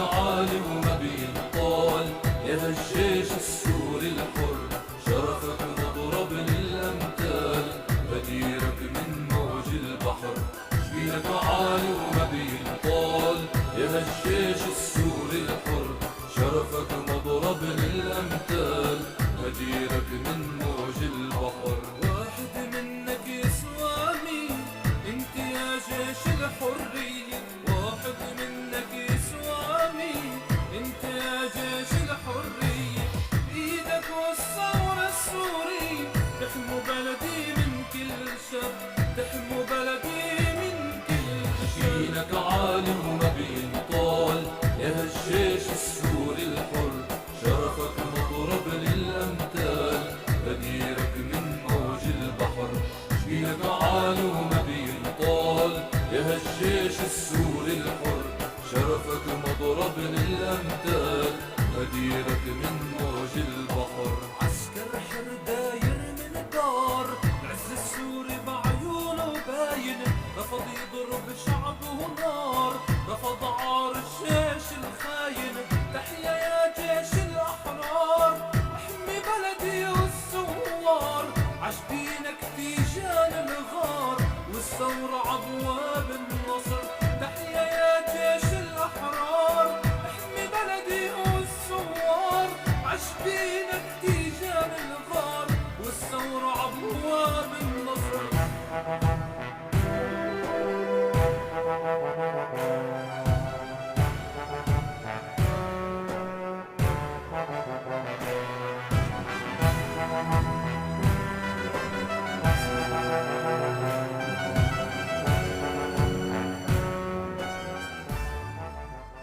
عالي وما بينطال يا هالجيش السوري الحر، شرفك مضرب للأمثال، بديرك من موج البحر. شبينك عالي وما بينطال يا هالجيش السوري الحر، شرفك مضرب للأمثال، بديرك من موج البحر. واحد منك يسوى مين انت يا جيش الحرية، واحد منك يسوى مين انت يا جيش الحرية. ايدك والثورة السوري تحموا بلدي من كل شر، تحموا بلدي من كل شر. شينك عالي وما بينطال يا هالجيش السوري الحر، شرفك مضرب للأمثال، بديرك من موج البحر. شبينك عالي وما بينطال يا هالجيش السوري الحر، شرفك مضرب للأمثال، بديرك من موج البحر. عسكر حر داير من دار العز السوري بعيونه باين، رفض يضرب شعبه نار، رفض عار الجيش الخاين. تحيا يا جيش الأحرار، احمي بلدي والثوار، عشبينك تيجان الغار والثورة عبواب النصر. تحيا يا جيش الأحرار، احمي بلدي والثوار، عشبينك تيجان الغار والثورة عبواب النصر.